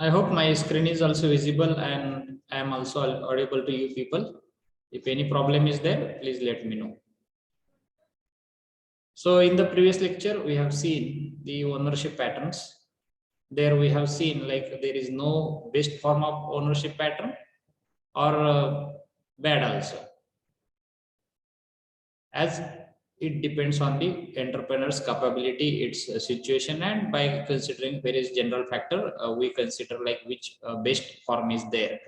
I hope my screen is also visible and I am also audible to you people. If any problem is there, please let me know. So in the previous lecture, we have seen the ownership patterns. There we have seen like there is no best form of ownership pattern or bad also, as it depends on the entrepreneur's capability, its situation, and by considering various general factor, we consider like which best form is there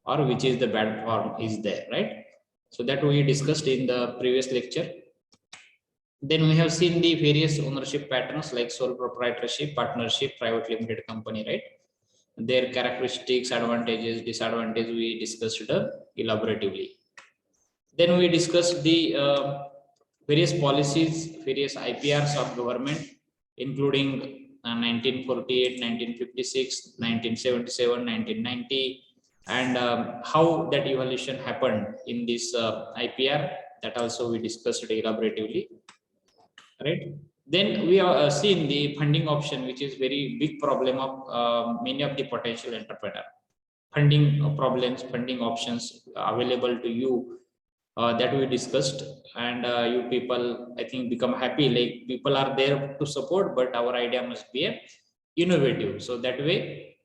or which is the bad form is there, right? So that we discussed in the previous lecture. Then we have seen the various ownership patterns like sole proprietorship, partnership, private limited company, right? Their characteristics, advantages, disadvantages we discussed elaboratively. Then we discussed the various policies, various IPRs of government, including 1948, 1956, 1977, 1990, and how that evolution happened in this IPR. That also we discussed elaboratively, right? Then we are seen the funding option, which is very big problem of many of the potential entrepreneur. Funding problems, funding options available to you, that we discussed, and you people I think become happy, like people are there to support, but our idea must be innovative. So that way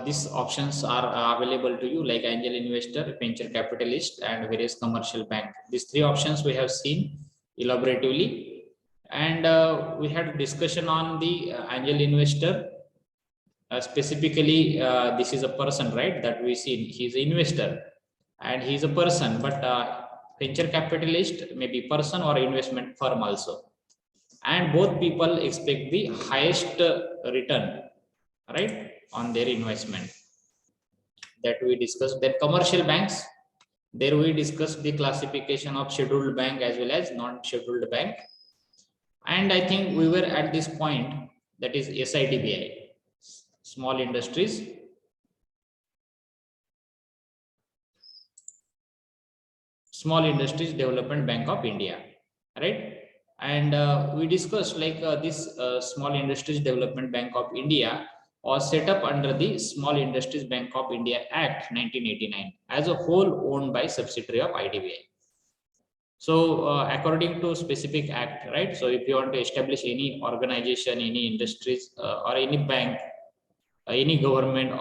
these options are available to you, like angel investor, venture capitalist, and various commercial bank. These three options we have seen elaboratively, and we had a discussion on the angel investor. Specifically, this is a person, right, that we see he's an investor and he's a person, but venture capitalist may be person or investment firm also, and both people expect the highest return, right, on their investment. That we discussed. Then commercial banks, there we discussed the classification of scheduled bank as well as non-scheduled bank, and I think we were at this point, that is SIDBI, small industries Development Bank of India, right? And we discussed like this Small Industries Development Bank of India was set up under the Small Industries Bank of India Act 1989 as a whole owned by subsidiary of IDBI. So according to specific act, right? So if you want to establish any organization, any industries or any bank, any government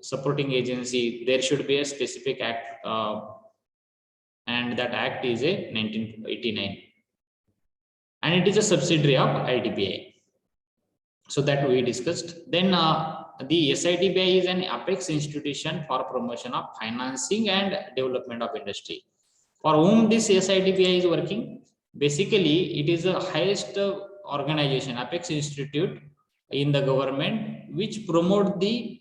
supporting agency, there should be a specific act, and that act is a 1989, and it is a subsidiary of IDBI. So that we discussed. Then the SIDBI is an apex institution for promotion of financing and development of industry. For whom this SIDBI is working? Basically, it is the highest organization, apex institute in the government, which promote the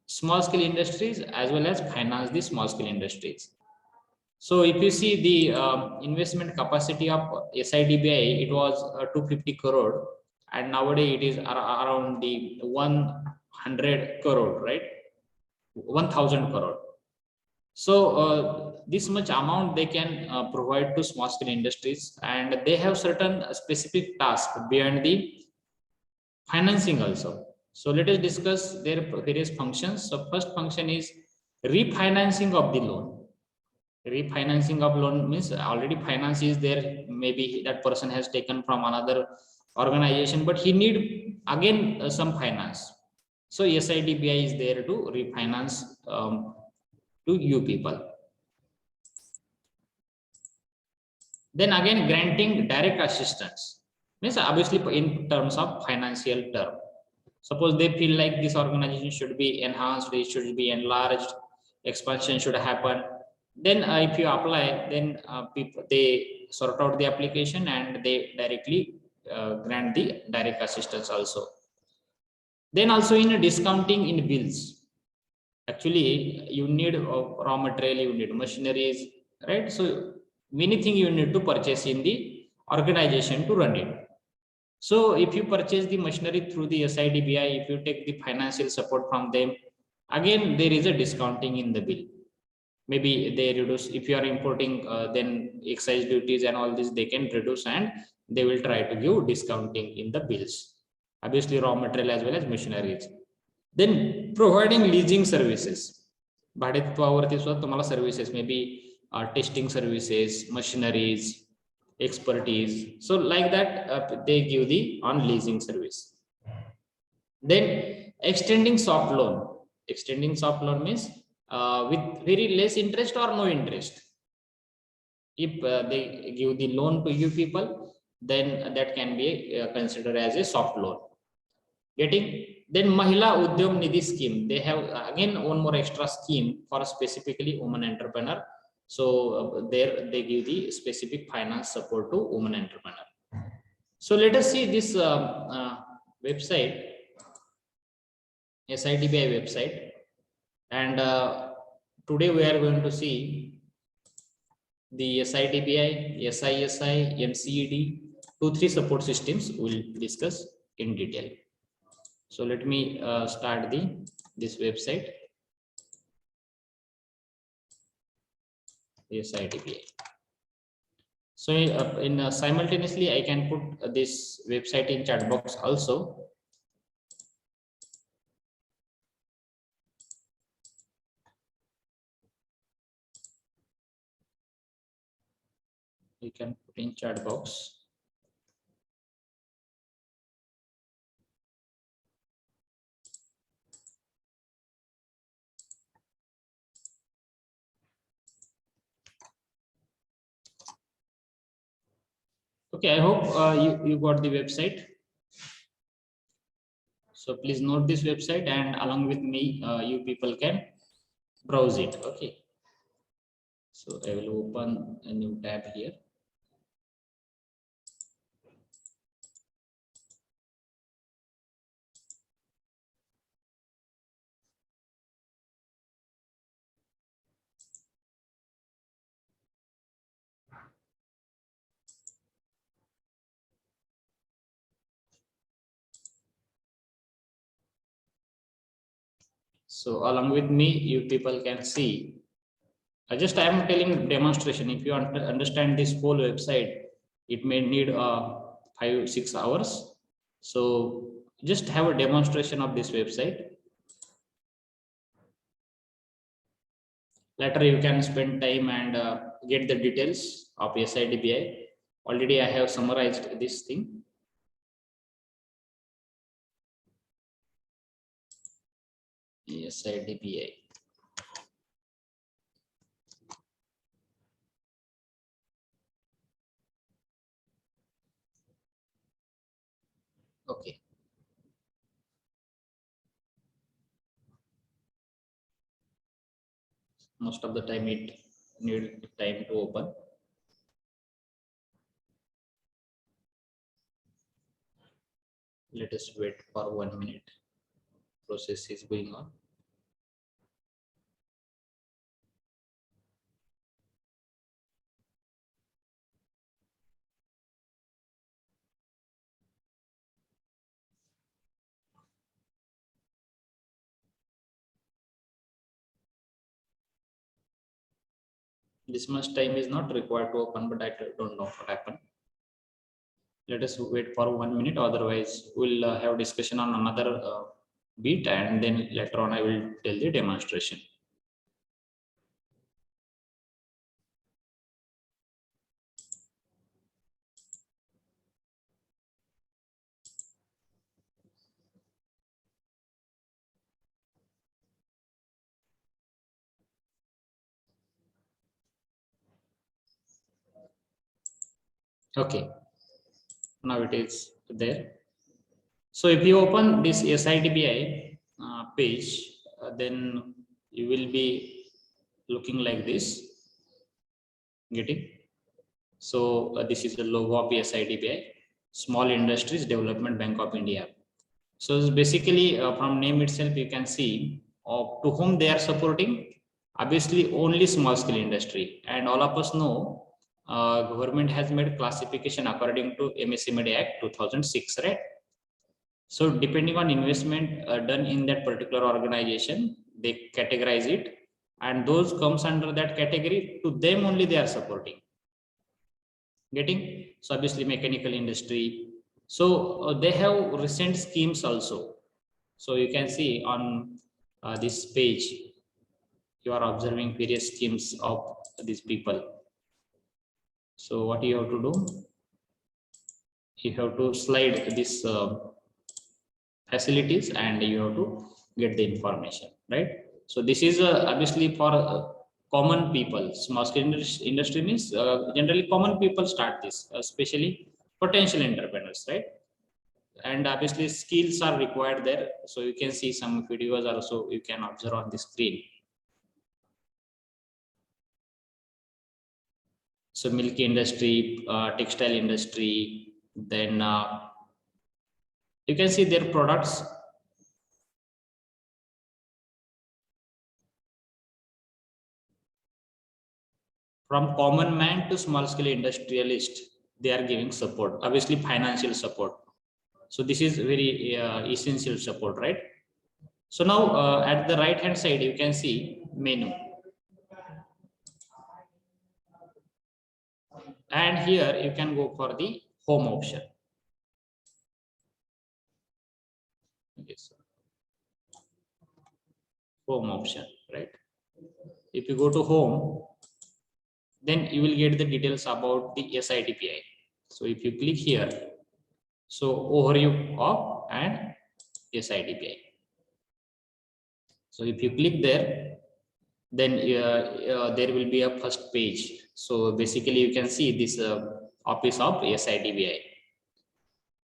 small scale industries as well as finance the small scale industries. So if you see the investment capacity of SIDBI, it was 250 crore, and nowadays it is around the 100 crore, right? 1000 crore. So this much amount they can provide to small scale industries, and they have certain specific tasks beyond the financing also. So let us discuss their various functions. So first function is refinancing of the loan. Refinancing of loan means already finance is there, maybe that person has taken from another organization, but he need again some finance. So SIDBI is there to refinance to you people. Then again, granting direct assistance means obviously in terms of financial term. Suppose they feel like this organization should be enhanced, it should be enlarged, expansion should happen. Then if you apply, then people, they sort out the application and they directly grant the direct assistance also. Then also in discounting in bills, actually you need raw material, you need machineries, right? So many things you need to purchase in the organization to run it. So if you purchase the machinery through the SIDBI, if you take the financial support from them, again there is a discounting in the bill. Maybe they reduce, if you are importing then excise duties and all this they can reduce, and they will try to give discounting in the bills. obviously raw material as well as machineries. Then providing leasing services, भाडेतत्वावरती सुद्धा तुम्हाला services, may be testing services, machineries, expertise. So like that, they give the on leasing service. Then extending soft loan. Extending soft loan means with very less interest or no interest. If they give the loan to you people, then that can be considered as a soft loan. Getting? Then Mahila Udyog Nidhi scheme. They have again one more extra scheme for specifically women entrepreneur. So there they give the specific finance support to women entrepreneur. So let us see this website, SIDBI website, and today we are going to see the SIDBI, SISI, MCED, 2-3 support systems we'll discuss in detail. So let me start this website, SIDBI. So in simultaneously I can put this website in chat box also. You can put in chat box. Okay, I hope you got the website. So please note this website, and along with me, you people can browse it. Okay. So I will open a new tab here. So along with me, you people can see. I am telling demonstration. If you understand this whole website, it may need 5-6 hours. So just have a demonstration of this website. Later you can spend time and get the details of SIDBI. Already I have summarized this thing. SIDBI. Okay. Most of the time it need time to open. Let us wait for 1 minute. Process is going on. This much time is not required to open, but I don't know what happened. Let us wait for 1 minute. Otherwise, we'll have discussion on another bit, and then later on I will tell the demonstration. Okay, now it is there. So if you open this SIDBI page, then you will be looking like this. Getting? So this is the logo of SIDBI, Small Industries Development Bank of India. So basically from name itself, you can see to whom they are supporting. Obviously only small scale industry, and all of us know government has made classification according to MSME Act 2006, right? So depending on investment done in that particular organization, they categorize it, and those comes under that category, to them only they are supporting. Getting? So obviously mechanical industry, So they have recent schemes also. So you can see on this page, you are observing various schemes of these people. So what you have to do, you have to slide this facilities and you have to get the information, right? So this is obviously for common people. Small scale industry means generally common people start this, especially potential entrepreneurs, right? And obviously skills are required there. So you can see some videos also you can observe on the screen. So milk industry, textile industry, then you can see their products. From common man to small scale industrialist, they are giving support, obviously financial support. So this is very essential support, right? So now at the right hand side, you can see menu. And here you can go for the home option. Yes. Home option, right? If you go to home, then you will get the details about the SIDPI. So if you click here, so overview of and SIDPI. So if you click there, then there will be a first page. So basically you can see this office of SIDBI.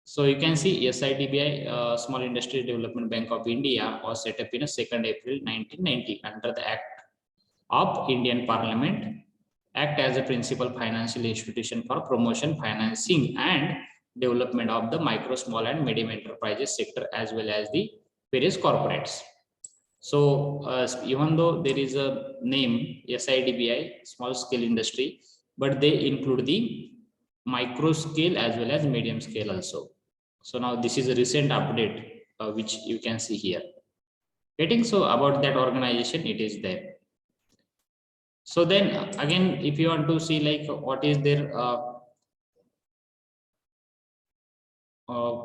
So you can see SIDBI, Small Industry Development Bank of India, was set up in 2nd April 1990 under the Act of Indian Parliament, act as a principal financial institution for promotion, financing and development of the micro, small and medium enterprises sector as well as the various corporates. So even though there is a name SIDBI, small scale industry, but they include the micro scale as well as medium scale also. So now this is a recent update which you can see here. Getting so about that organization, it is there. So then again, if you want to see like what is their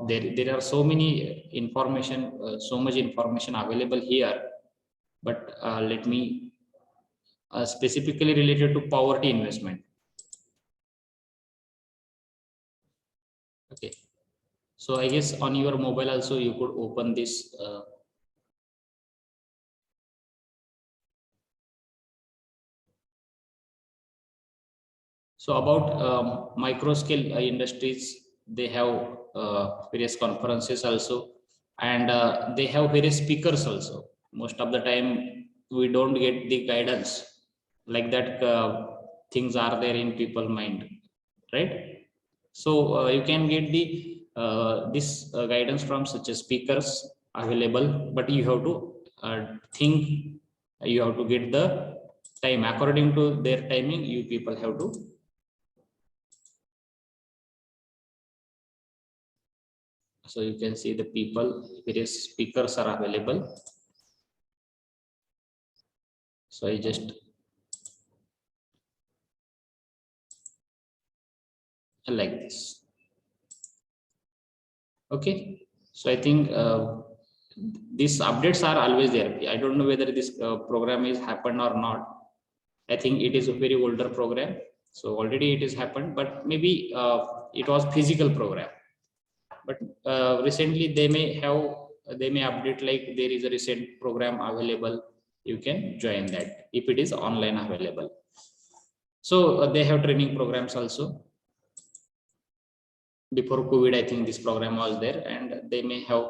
there are so many information, so much information available here, but let me specifically related to poverty investment. Okay, so I guess on your mobile also you could open this. So about micro scale industries, they have various conferences also, and they have various speakers also. Most of the time we don't get the guidance like that. Things are there in people mind, right? So you can get the this guidance from such as speakers available, but you have to think, you have to get the time according to their timing. You people have to. So you can see the people, various speakers are available. So I just like this. Okay. So I think these updates are always there. I don't know whether this program is happened or not. I think it is a very older program. So already it is happened, but maybe it was physical program. But recently they may update like there is a recent program available. You can join that if it is online available. So they have training programs also. Before COVID, I think this program was there, and they may have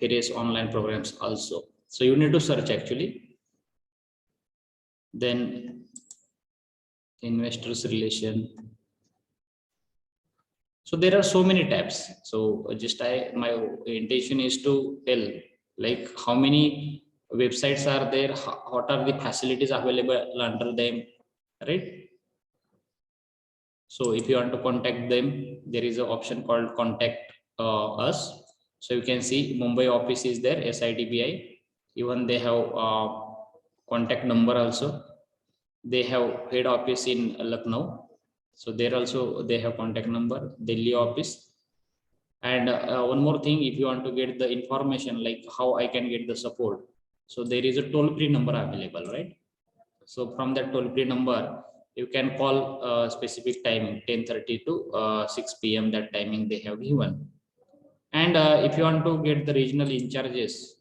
various online programs also. So you need to search actually. Then investors relation. So there are so many tabs. So just my intention is to tell like how many websites are there, what are the facilities available under them, right? So if you want to contact them, there is an option called contact us. So you can see Mumbai office is there, SIDBI. Even they have contact number also. They have head office in Lucknow. So there also they have contact number. Delhi office. And one more thing, if you want to get the information like how I can get the support, so there is a toll-free number available, right? So from that toll-free number, you can call a specific timing, 10:30 to 6 p.m. That timing they have given. And if you want to get the regional in charges,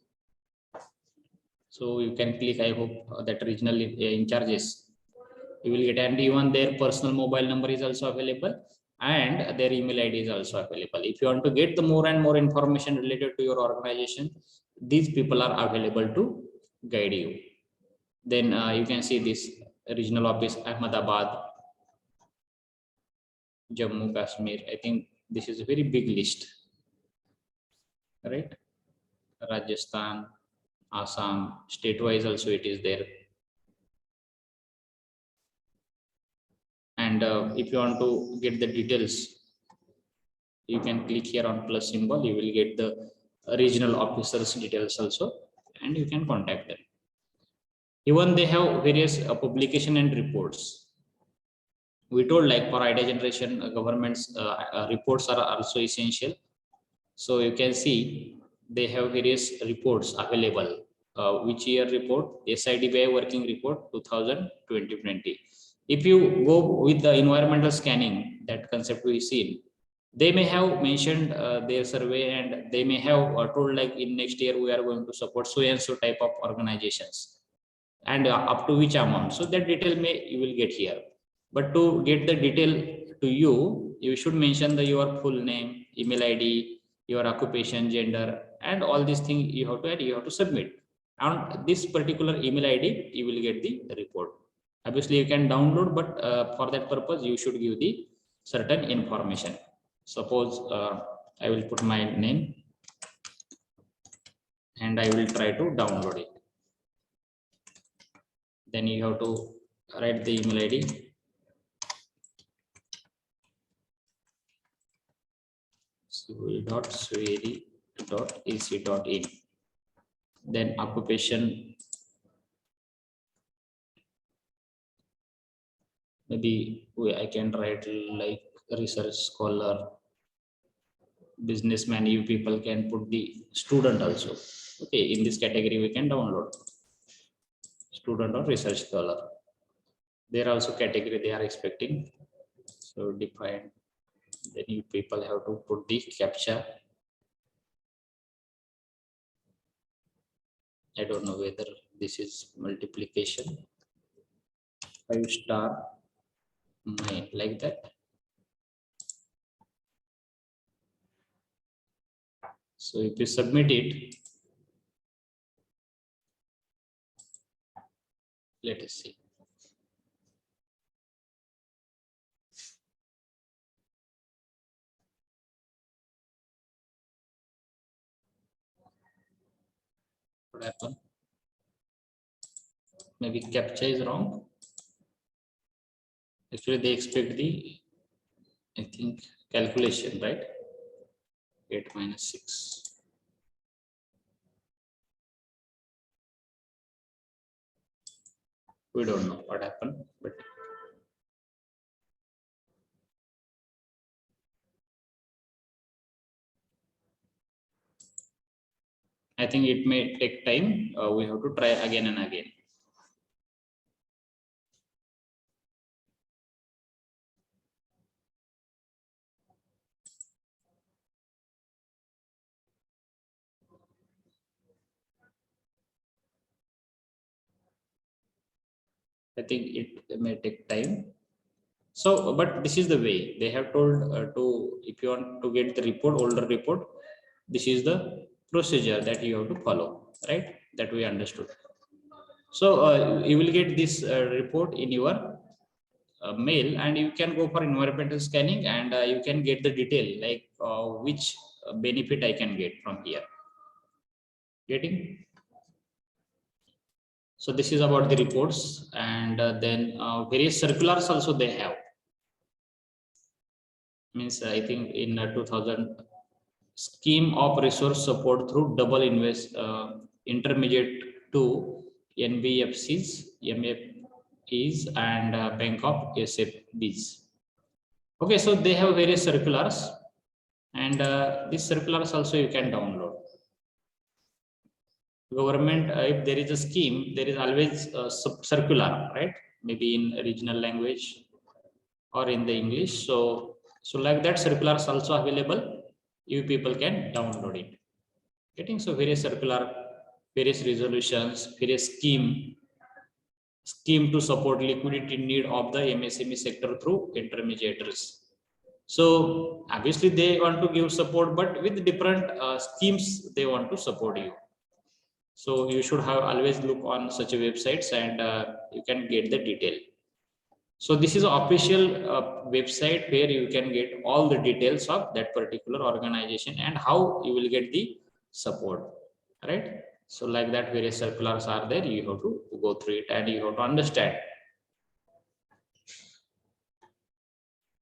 so you can click, I hope that regional in charges you will get, and even their personal mobile number is also available and their email ID is also available. If you want to get the more and more information related to your organization, these people are available to guide you. Then you can see this regional office, Ahmedabad, Jammu, Kashmir. I think this is a very big list, right? Rajasthan, Assam, state-wise also it is there. And if you want to get the details, you can click here on plus symbol. You will get the regional officers details also, and you can contact them. Even they have various publication and reports. We told like for idea generation, government's reports are also essential. So you can see they have various reports available. Which year report? SIDBI working report 2020. If you go with the environmental scanning, that concept we seen, they may have mentioned their survey, and they may have told like in next year we are going to support so and so type of organizations, and up to which amount. So that detail may you will get here. But to get the detail to you, you should mention your full name, email ID, your occupation, gender, and all these things you have to add, you have to submit. On this particular email ID, you will get the report. Obviously, you can download, but for that purpose, you should give the certain information. Suppose I will put my name and I will try to download it. Then you have to write the email ID. Sweri.ac.in. Then occupation, maybe I can write like research scholar, businessman. You people can put the student also. Okay, in this category we can download student or research scholar. There also category they are expecting. So define. Then you people have to put the captcha. I don't know whether this is multiplication. 5 star 9 like that. So if you submit it, let us see. What happened? Maybe captcha is wrong. Actually, they expect the, I think, calculation, right? 8 minus 6. We don't know what happened, but I think it may take time. We have to try again and again. I think it may take time. So, but this is the way they have told to, if you want to get the report, older report, this is the procedure that you have to follow, right? That we understood. So you will get this report in your mail, and you can go for environmental scanning, and you can get the detail like which benefit I can get from here. Getting? So this is about the reports, and then various circulars also they have. Means I think in 2000 scheme of resource support through double invest intermediate to NBFCs, MFEs, and Bank of SFBs. Okay, so they have various circulars, And these circulars also you can download. Government, if there is a scheme, there is always a circular, right? Maybe in regional language or in the English. So like that, circulars also available. You people can download it. Getting, so various circular, various resolutions, various scheme to support liquidity need of the MSME sector through intermediaries. So obviously they want to give support, but with different schemes they want to support you. So you should have always look on such a websites, and you can get the detail. So this is an official website where you can get all the details of that particular organization and how you will get the support, right? So like that, various circulars are there. You have to go through it and you have to understand.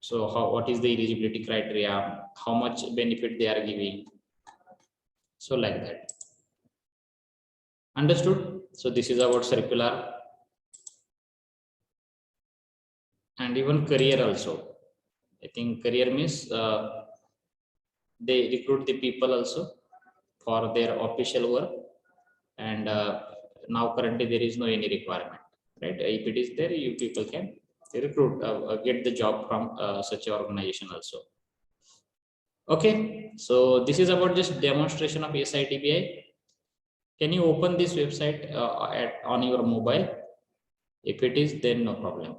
So what is the eligibility criteria, how much benefit they are giving. So like that. Understood? So this is about circular. And even career also. I think career means they recruit the people also for their official work. And now currently there is no any requirement, right? If it is there, you people can recruit, get the job from such an organization also. Okay, so this is about just demonstration of SIDBI. Can you open this website on your mobile? If it is, then no problem.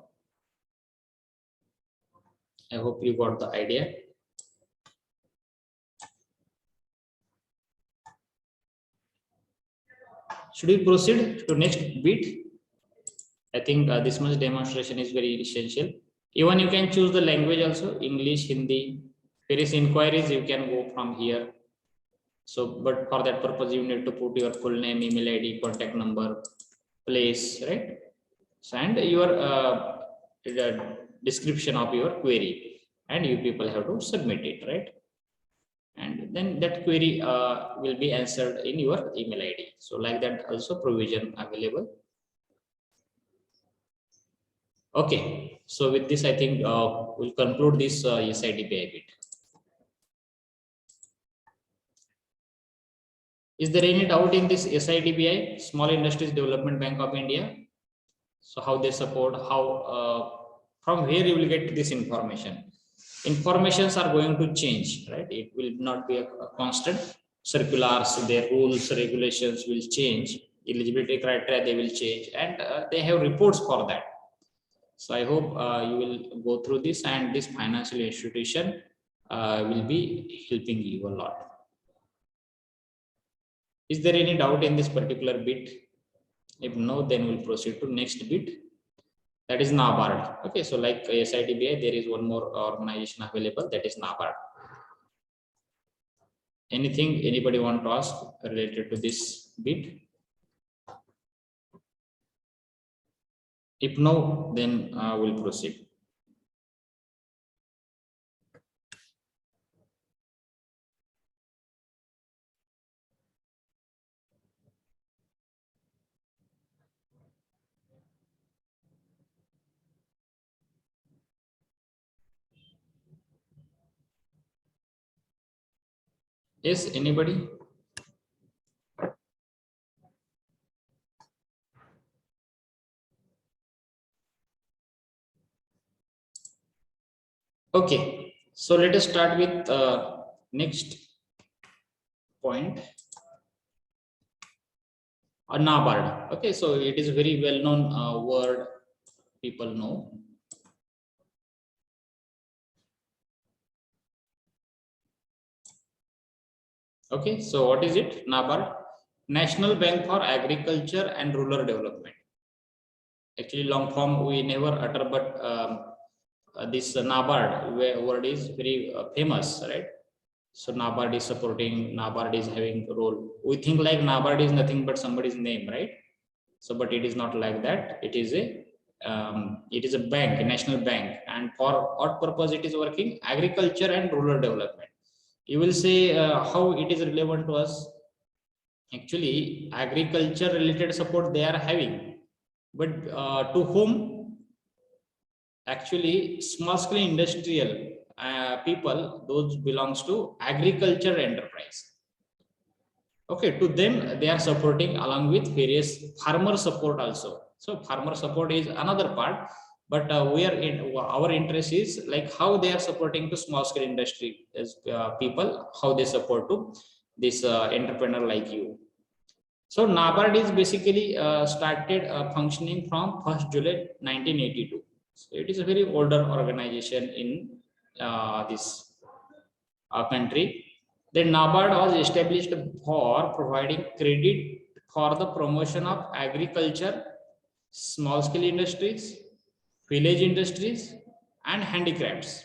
I hope you got the idea. Should we proceed to next bit? I think this much demonstration is very essential. Even you can choose the language also, English, Hindi. Various inquiries you can go from here. So, but for that purpose, you need to put your full name, email ID, contact number, place, right? So, and your description of your query, and you people have to submit it, right? And then that query will be answered in your email ID. So like that also provision available. Okay, so with this I think we'll conclude this SIDBI bit. Is there any doubt in this SIDBI, Small Industries Development Bank of India? So how they support, how from where you will get this information? Informations are going to change, right? It will not be a constant. Circulars, their rules, regulations will change. Eligibility criteria, they will change, and they have reports for that. So I hope you will go through this, and this financial institution will be helping you a lot. Is there any doubt in this particular bit? If no, then we'll proceed to next bit. That is NABARD. Okay, so like SIDBI, there is one more organization available, that is NABARD. Anything anybody want to ask related to this bit? If no, then we'll proceed. Yes, anybody? Okay, so let us start with next point. NABARD. Okay, so it is a very well known word, people know. Okay, so what is it? NABARD, National Bank for Agriculture and Rural Development. Actually, long form we never utter, but this NABARD word is very famous, right? So NABARD is supporting, NABARD is having a role. We think like NABARD is nothing but somebody's name, right? So, but it is not like that. It is a bank, a national bank, and for what purpose it is working? Agriculture and rural development. You will say how it is relevant to us. Actually, agriculture related support they are having, but to whom? Actually, small scale industrial people, those belongs to agriculture enterprise. Okay, to them they are supporting along with various farmer support also. So farmer support is another part, but we are in our interest is like how they are supporting to small scale industry as people, how they support to this entrepreneur like you. So NABARD is basically started functioning from 1st July 1982. So it is a very older organization in this country. Then NABARD was established for providing credit for the promotion of agriculture, small scale industries, village industries, and handicrafts.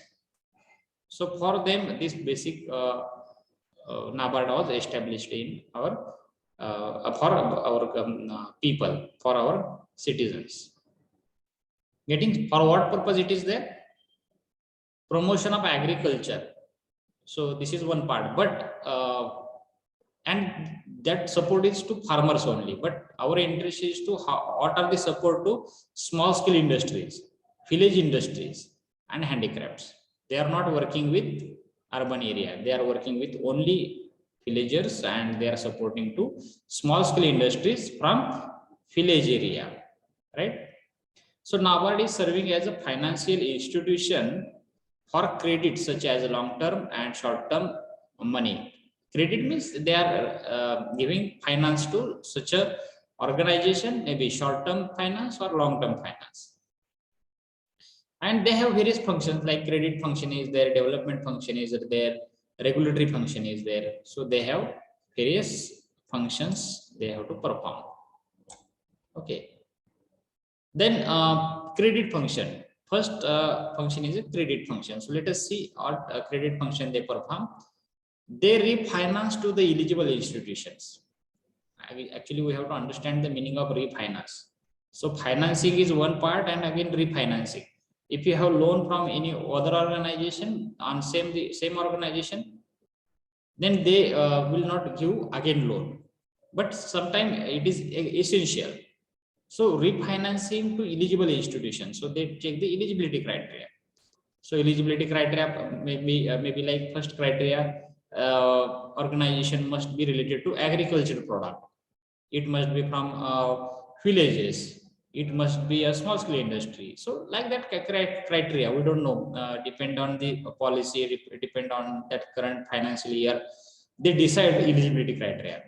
So for them, this basic NABARD was established in our for our people, for our citizens. Getting for what purpose it is there? Promotion of agriculture. So this is one part, but and that support is to farmers only. But our interest is to how, what are the support to small scale industries, village industries, and handicrafts. They are not working with urban area. They are working with only villagers, and they are supporting to small scale industries from village area, right? So NABARD is serving as a financial institution for credit such as long term and short term money. Credit means they are giving finance to such a organization, maybe short term finance or long term finance. And they have various functions like credit function is there, development function is there, regulatory function is there. So they have various functions they have to perform. Okay. Then credit function. First function is a credit function. So let us see what credit function they perform. They refinance to the eligible institutions. Actually, we have to understand the meaning of refinance. So financing is one part, and again refinancing. If you have loan from any other organization on same organization, then they will not give again loan. But sometimes it is essential. So refinancing to eligible institutions. So they check the eligibility criteria. So eligibility criteria maybe like first criteria, organization must be related to agriculture product. It must be from villages. It must be a small scale industry. So like that criteria, we don't know. Depend on the policy, depend on that current financial year. They decide eligibility criteria.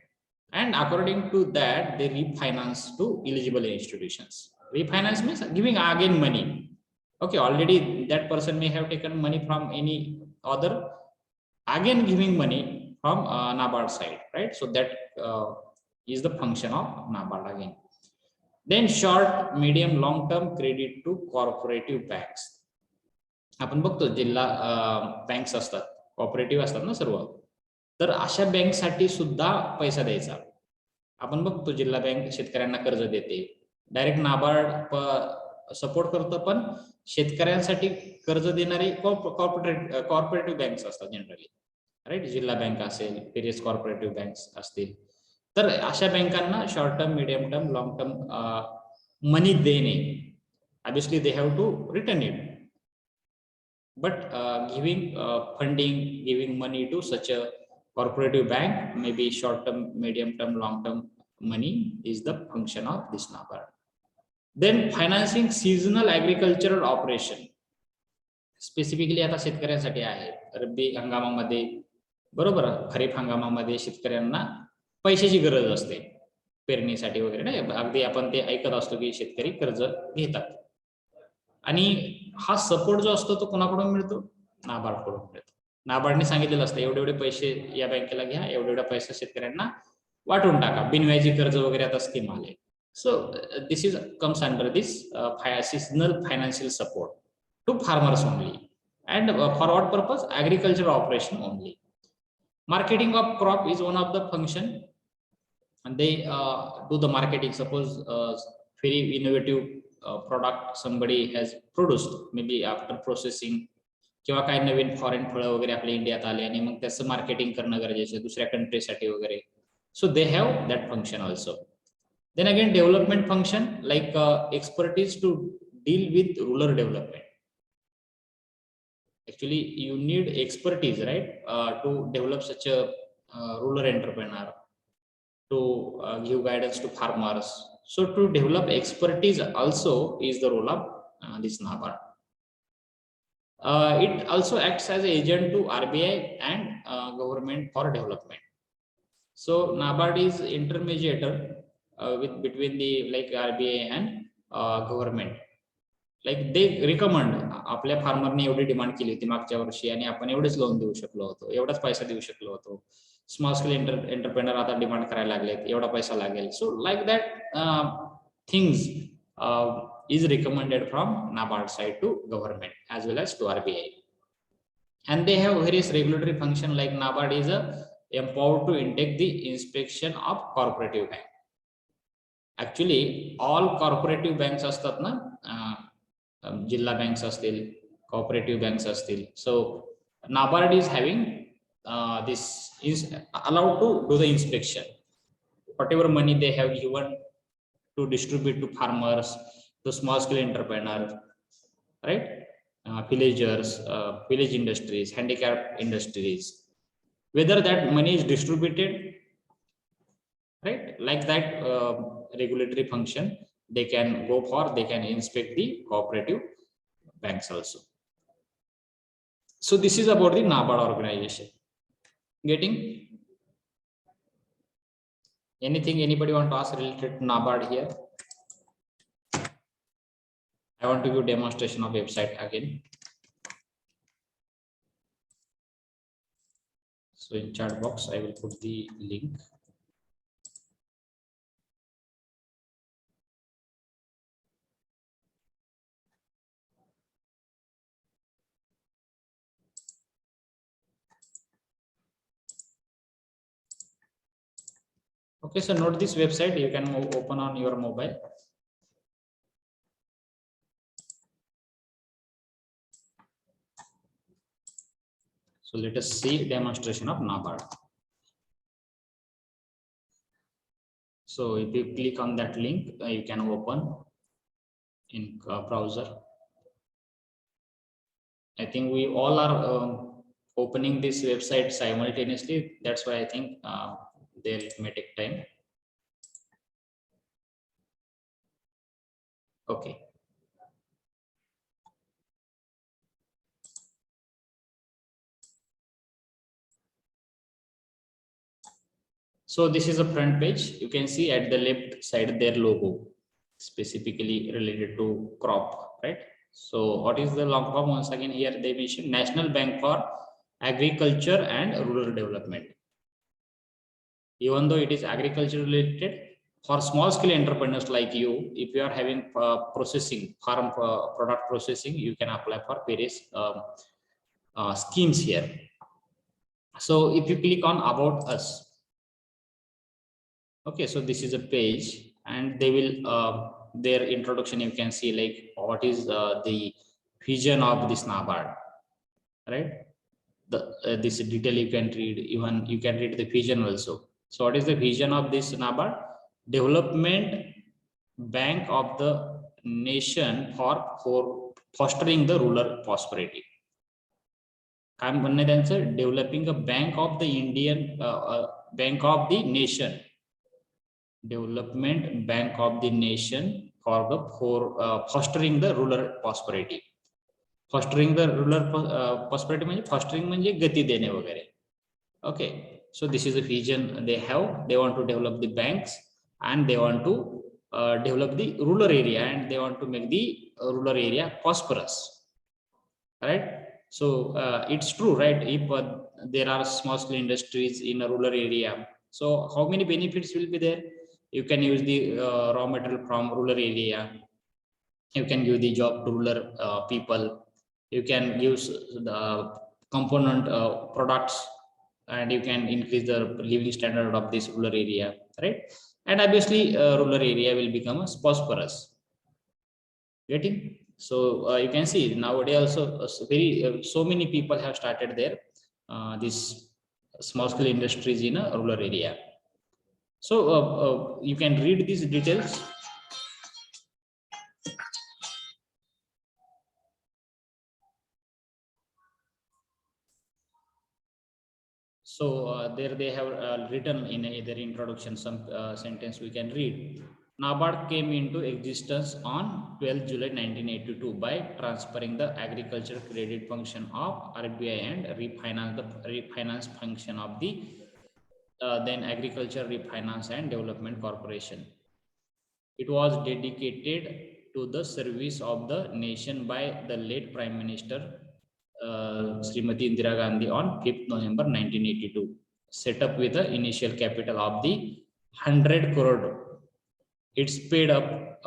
And according to that, they refinance to eligible institutions. Refinance means giving again money. Okay, already that person may have taken money from any other, again giving money from NABARD side, right? So that is the function of NABARD again. Then short, medium, long term credit to cooperative banks. आपण बघतो जिल्हा banks असतात, cooperative असतात ना सर्व, तर अशा बँकसाठी सुद्धा पैसा द्यायचा. आपण बघतो जिल्हा बँक शेतकऱ्यांना कर्ज देते, डायरेक्ट नाबार्ड सपोर्ट करतं, पण शेतकऱ्यांसाठी कर्ज देणारे कॉर्पोरेटिव्ह बँक्स असतात जनरली, राईट? जिल्हा बँक असेल, वेरियस कॉर्पोरेटिव्ह बँक्स असतील, तर अशा बँकांना short term, medium term, long term money देणे. Obviously they have to return it, but giving funding, giving money to such a cooperative bank, maybe short term, medium term, long term money is the function of this NABARD. Then financing seasonal agricultural operation. Specifically आता शेतकऱ्यांसाठी आहे. रब्बी हंगामामध्ये, बरोबर, खरीप हंगामामध्ये शेतकऱ्यांना पैशाची गरज असते पेरणीसाठी वगैरे, नाही अगदी आपण ते ऐकत असतो की शेतकरी कर्ज घेतात. आणि हा सपोर्ट जो असतो तो कोणाकडून मिळतो? नाबार्ड कडून मिळतो. नाबार्डने सांगितलेलं असतं एवढे एवढे पैसे या बँकेला घ्या, एवढे एवढा पैसा शेतकऱ्यांना वाटून टाका, बिनव्याजी कर्ज वगैरे आता स्कीम आले. So this is comes under this seasonal financial support to farmers only, and for what purpose? Agricultural operation only. Marketing of crop is one of the function, and they do the marketing. Suppose very innovative product somebody has produced, maybe after processing, किंवा काही नवीन foreign फळं वगैरे आपल्या इंडियात आले आणि मग त्याचं marketing करणं गरजेचं आहे दुसऱ्या कंट्रीसाठी वगैरे. So they have that function also. Then again development function like expertise to deal with rural development. Actually, you need expertise, right, to develop such a rural entrepreneur, to give guidance to farmers. So to develop expertise also is the role of this NABARD. It also acts as an agent to RBI and government for development. So NABARD is intermediator with between the like RBI and government. Like they recommend आपल्या फार्मरने एवढी demand केली होती मागच्या वर्षी आणि आपण एवढेच loan देऊ शकलो होतो, एवढाच पैसा देऊ शकलो होतो. स्मॉल स्केल एंटरप्रेनर आता डिमांड करायला लागलेत, एवढा पैसा लागेल. So like that things is recommended from NABARD side to government as well as to RBI. And they have various regulatory function, like NABARD is empowered to intake the inspection of cooperative bank. Actually all cooperative banks असतात ना, जिल्हा banks असतील, cooperative banks असतील. So NABARD is having this is allowed to do the inspection. Whatever money they have given to distribute to farmers, to small scale entrepreneurs, right? Villagers, village industries, handicap industries, whether that money is distributed, right? Like that regulatory function, they can go for, they can inspect the cooperative banks also. So this is about the NABARD organization. Getting? Anything anybody want to ask related to NABARD here? I want to give demonstration of website again. So in chat box, I will put the link. Okay, so note this website, you can open on your mobile. So let us see demonstration of NABARD. So if you click on that link, you can open in browser. I think we all are opening this website simultaneously. That's why I think they may take time. Okay. So this is a front page. You can see at the left side their logo, specifically related to crop, right? So what is the long form? Once again, here they mention National Bank for Agriculture and Rural Development. Even though it is agriculture related, for small scale entrepreneurs like you, if you are having processing, farm product processing, you can apply for various schemes here. So if you click on About Us, okay, so this is a page, and they will their introduction, you can see like what is the vision of this NABARD, right? The this detail you can read, even you can read the vision also. So what is the vision of this NABARD? Development bank of the nation for fostering the rural prosperity. काय म्हणणं त्यांचं? Developing a bank of the Indian bank of the nation. Development bank of the nation for fostering the rural prosperity. Fostering the rural prosperity म्हणजे fostering म्हणजे गती देणे वगैरे. Okay, so this is a vision they have. They want to develop the banks, and they want to develop the rural area, and they want to make the rural area prosperous, right? So it's true, right? If there are small scale industries in a rural area, so how many benefits will be there? You can use the raw material from rural area. You can give the job to rural people. You can use the component products, and you can increase the living standard of this rural area, right? And obviously rural area will become prosperous. Getting? So you can see nowadays also so many people have started their this small scale industries in a rural area. So you can read these details. So there they have written in their introduction some sentence we can read. NABARD came into existence on 12 July 1982 by transferring the agriculture credit function of RBI and refinance function of the then Agriculture Refinance and Development Corporation. It was dedicated to the service of the nation by the late Prime Minister Srimati Indira Gandhi on 5th November 1982, set up with the initial capital of the 100 crore. Its paid up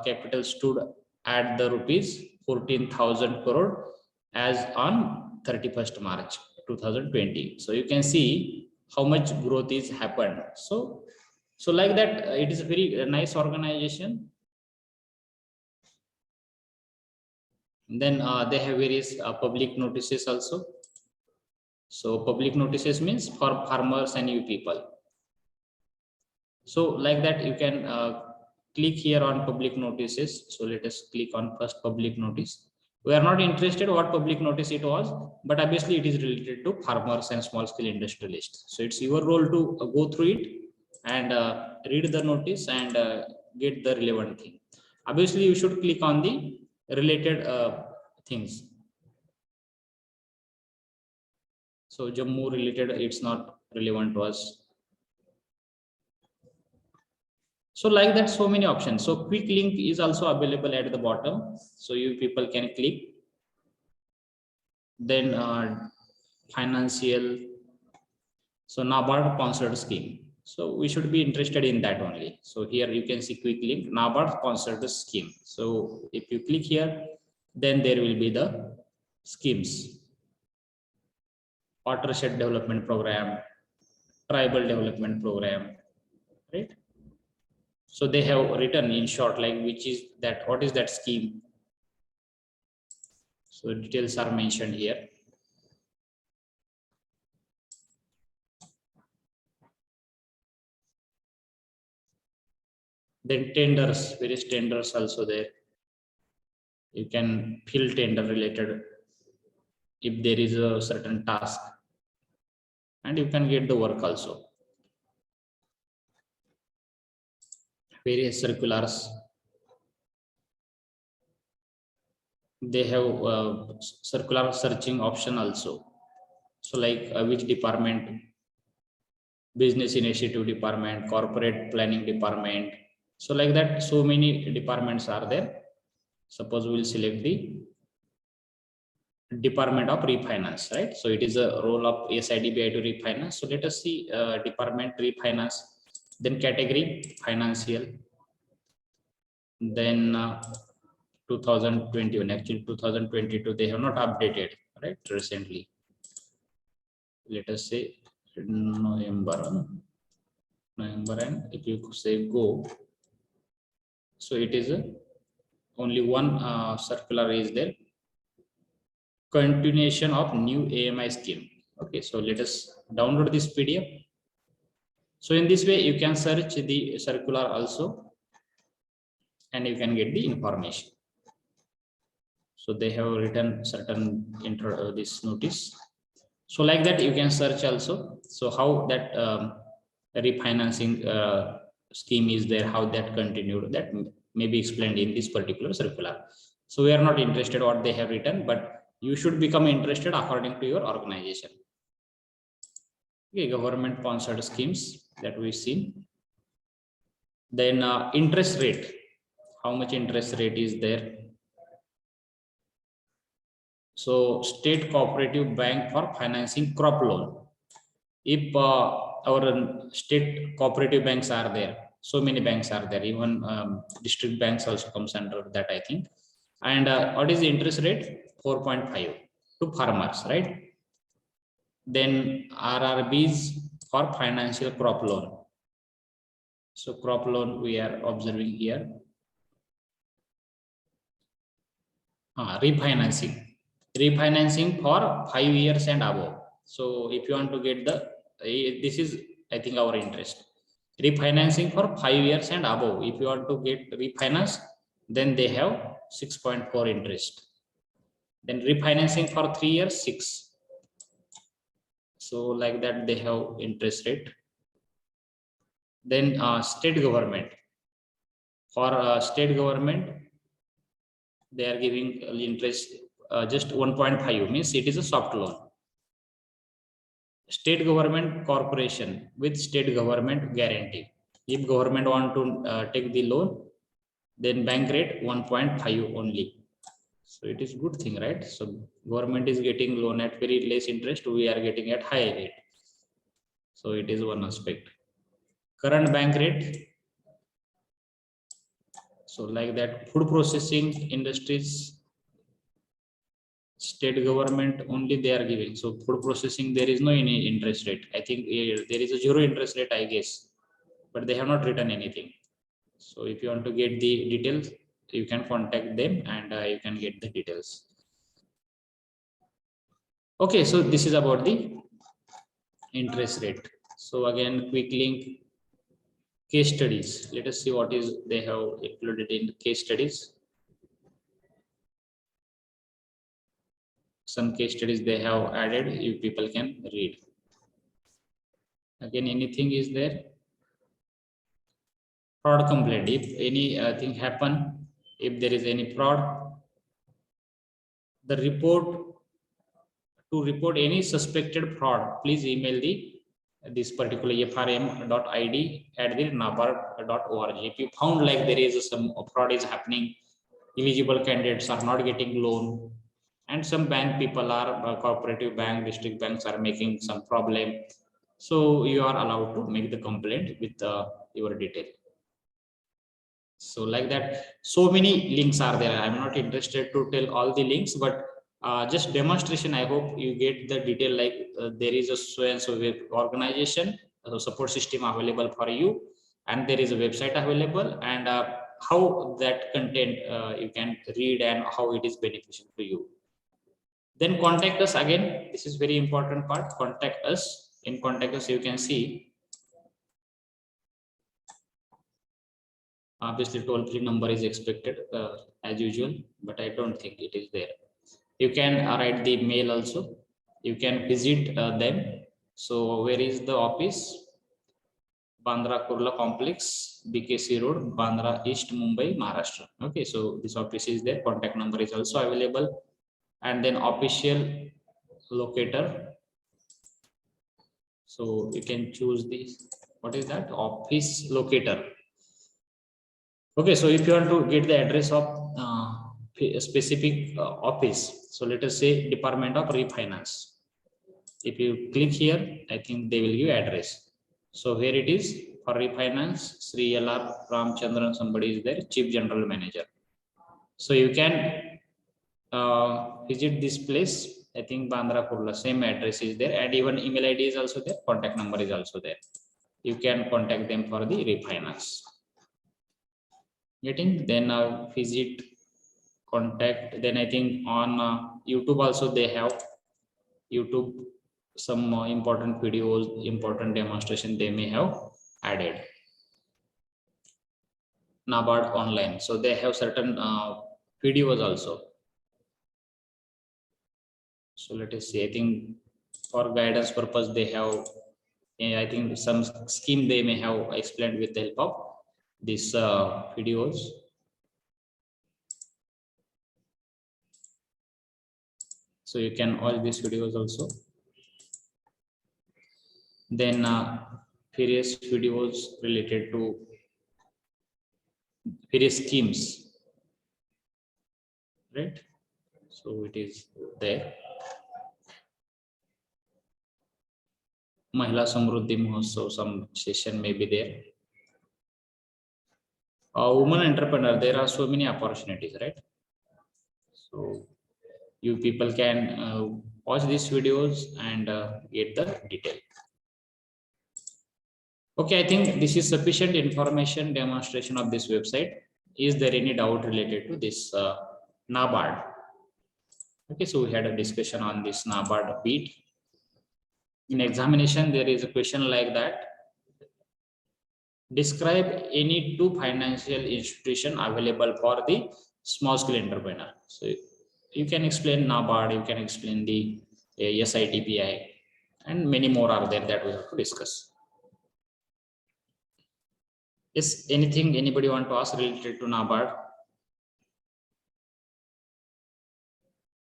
capital stood at the rupees 14,000 crore as on 31st March 2020. So you can see how much growth is happened. So like that, it is a very nice organization. Then they have various public notices also. So public notices means for farmers and you people. So like that, you can click here on public notices. So let us click on first public notice. We are not interested what public notice it was, but obviously it is related to farmers and small scale industrialists. So it's your role to go through it and read the notice and get the relevant thing. Obviously you should click on the related things. So Jammu related, it's not relevant to us. So like that, so many options. So quick link is also available at the bottom. So you people can click. Then financial. So NABARD sponsored scheme. So we should be interested in that only. So here you can see quick link, NABARD sponsored scheme. So if you click here, then there will be the schemes. Watershed development program, tribal development program, right? So they have written in short, like which is that, what is that scheme? So details are mentioned here. Then tenders, various tenders also there. You can fill tender related if there is a certain task, and you can get the work also. Various circulars. They have circular searching option also. So like which department, business initiative department, corporate planning department. So like that, so many departments are there. Suppose we will select the Department of Refinance, right? So it is a role of SIDBI to refinance. So let us see department refinance, then category financial, then 2021, actually 2022 they have not updated, right, recently. Let us say November, and if you say go, so it is only one circular is there, continuation of new AMI scheme. Okay, so let us download this PDF. So in this way you can search the circular also and you can get the information. So they have written certain intro this notice. So like that you can search also. So how that refinancing scheme is there, how that continued, that may be explained in this particular circular. So we are not interested what they have written, but you should become interested according to your organization. Okay, government sponsored schemes that we've seen. Then interest rate, how much interest rate is there? So state cooperative bank for financing crop loan. If our state cooperative banks are there, so many banks are there, even district banks also comes under that, I think. And what is the interest rate? 4.5 to farmers, right? Then RRBs for financial crop loan. So crop loan we are observing here. Refinancing for 5 years and above. So if you want to get the, this is I think our interest. Refinancing for 5 years and above. If you want to get refinance, then they have 6.4 interest. Then refinancing for 3 years, So like that they have interest rate. Then state government. For state government, they are giving interest just 1.5, means it is a soft loan. State government corporation with state government guarantee. If government want to take the loan, then bank rate 1.5 only. So it is good thing, right? So government is getting loan at very less interest, we are getting at high rate. So it is one aspect. Current bank rate. So like that, food processing industries, state government only they are giving. So food processing, there is no any interest rate. I think there is a zero interest rate, I guess, but they have not written anything. So if you want to get the details, you can contact them and you can get the details. Okay, so this is about the interest rate. So again, quick link, case studies. Let us see what is they have included in case studies. Some case studies they have added, you people can read. Again, anything is there. Fraud complaint. If any thing happen, if there is any fraud, the report, to report any suspected fraud, please email this particular frm.id@nabard.org. If you found like there is some fraud is happening, eligible candidates are not getting loan, and some bank people are cooperative bank, district banks are making some problem, so you are allowed to make the complaint with your detail. So like that, so many links are there. I'm not interested to tell all the links, but just demonstration, I hope you get the detail, like there is a so and so organization support system available for you, and there is a website available, and how that content you can read and how it is beneficial to you. Then contact us. Again, this is very important part. Contact us. In contact us, you can see obviously toll-free number is expected as usual, but I don't think it is there. You can write the mail also. You can visit them. So where is the office? Bandra Kurla Complex, BKC Road, Bandra East, Mumbai, Maharashtra. Okay, so this office is there. Contact number is also available. And then official locator. So you can choose this. What is that? Office locator. Okay, so if you want to get the address of a specific office, so let us say Department of Refinance. If you click here, I think they will give address. So here it is for refinance, Sri LR Ramchandran, somebody is there, Chief General Manager. So you can visit this place. I think Bandra Kurla, same address is there, and even email ID is also there, contact number is also there. You can contact them for the refinance. Getting, then visit, contact. Then I think on YouTube also they have YouTube some important videos, important demonstration they may have added. NABARD online, so they have certain videos also. So let us see. I think for guidance purpose they have, I think some scheme they may have explained with the help of these videos. So you can watch these videos also. Then various videos related to various schemes, right? So it is there. Mahila Samruddhi Mahotsav, some session may be there. Woman entrepreneur, there are so many opportunities, right? So you people can watch these videos and get the detail. Okay, I think this is sufficient information demonstration of this website. Is there any doubt related to this NABARD? Okay, so we had a discussion on this NABARD beat. In examination, there is a question like that. Describe any two financial institution available for the small scale entrepreneur. So you can explain NABARD, you can explain the SITPI, and many more are there that we have to discuss. Is anything anybody want to ask related to NABARD?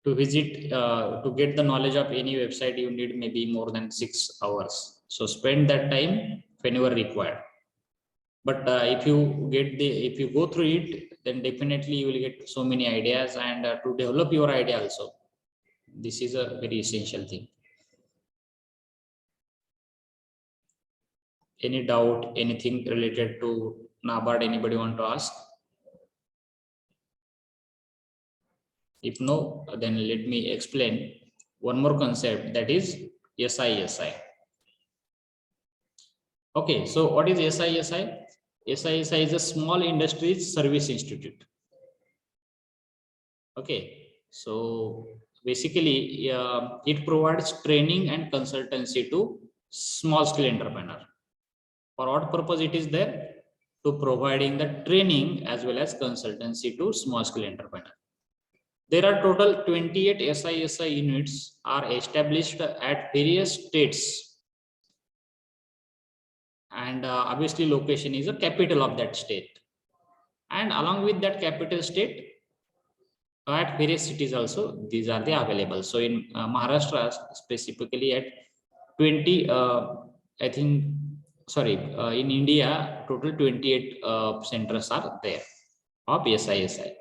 To visit, to get the knowledge of any website, you need maybe more than 6 hours. So spend that time whenever required. But if you go through it, then definitely you will get so many ideas, and to develop your idea also. This is a very essential thing. Any doubt, anything related to NABARD, anybody want to ask? If no, then let me explain one more concept, that is SISI. Okay, so what is SISI? SISI is a Small Industries Service Institute. Okay, so basically it provides training and consultancy to small scale entrepreneur. For what purpose it is there? To providing the training as well as consultancy to small scale entrepreneur. There are total 28 SISI units are established at various states, and obviously location is a capital of that state, and along with that capital state at various cities also these are the available. So in Maharashtra specifically at 20 I think sorry in India total 28 centers are there of SISI.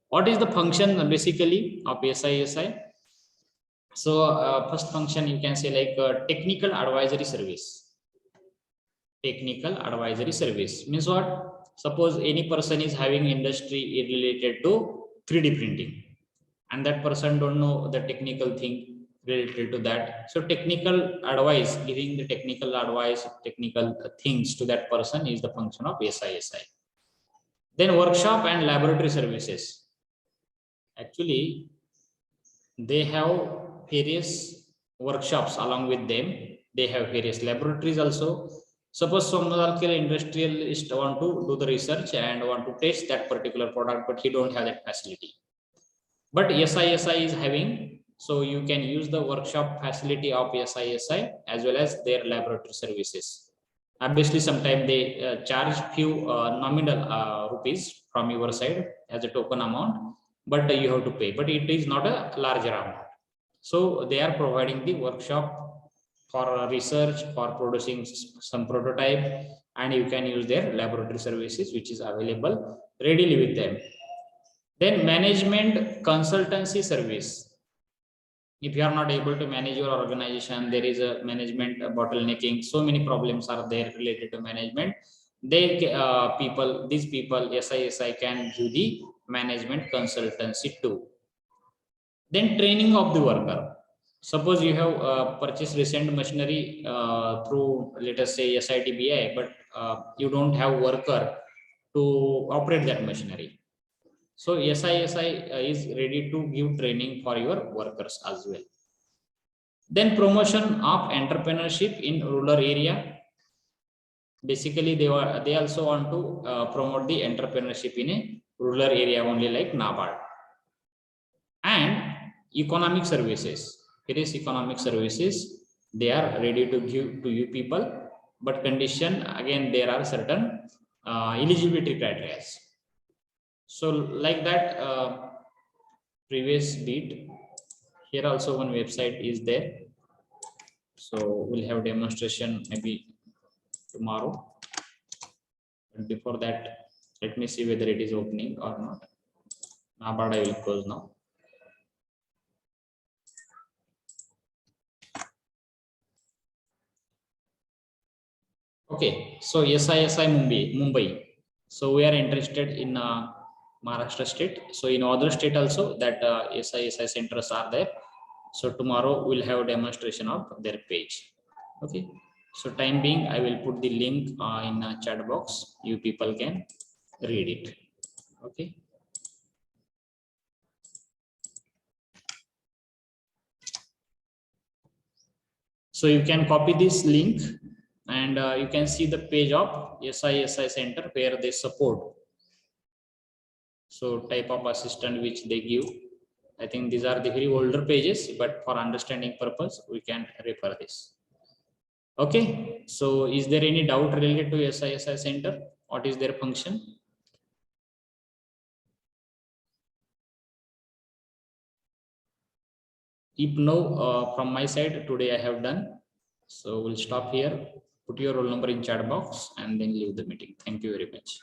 What is the function basically of SISI? So first function you can say like technical advisory service. Technical advisory service means what? Suppose any person is having industry related to 3D printing, and that person don't know the technical thing related to that. So technical advice, giving the technical advice, technical things to that person is the function of SISI. Then workshop and laboratory services. Actually, they have various workshops along with them. They have various laboratories also. Suppose some industrialist want to do the research and want to test that particular product, but he don't have that facility. But SISI is having, so you can use the workshop facility of SISI as well as their laboratory services. Obviously, sometimes they charge few nominal rupees from your side as a token amount, but you have to pay. But it is not a larger amount. So they are providing the workshop for research, for producing some prototype, and you can use their laboratory services, which is available readily with them. Then management consultancy service. If you are not able to manage your organization, there is a management bottlenecking. So many problems are there related to management. These people, SISI can give the management consultancy too. Then training of the worker. Suppose you have purchased recent machinery through, let us say, SITBI, but you don't have worker to operate that machinery. So SISI is ready to give training for your workers as well. Then promotion of entrepreneurship in rural area. Basically, they also want to promote the entrepreneurship in a rural area only, like NABARD. And economic services. Various economic services they are ready to give to you people, but condition again there are certain eligibility criteria. So like that previous bit, here also one website is there. So we'll have demonstration maybe tomorrow. But before that, let me see whether it is opening or not. NABARD I will close now. Okay, so SISI Mumbai. So we are interested in Maharashtra state. So in other state also that SISI centers are there. So tomorrow we'll have a demonstration of their page. Okay. So time being, I will put the link in a chat box. You people can read it. Okay. So you can copy this link, and you can see the page of SISI center where they support. So type of assistant which they give I think these are the very older pages, but for understanding purpose, we can refer this. Okay, so is there any doubt related to SISI center? What is their function? If no, from my side, today I have done. So we'll stop here. Put your roll number in chat box and then leave the meeting. Thank you very much.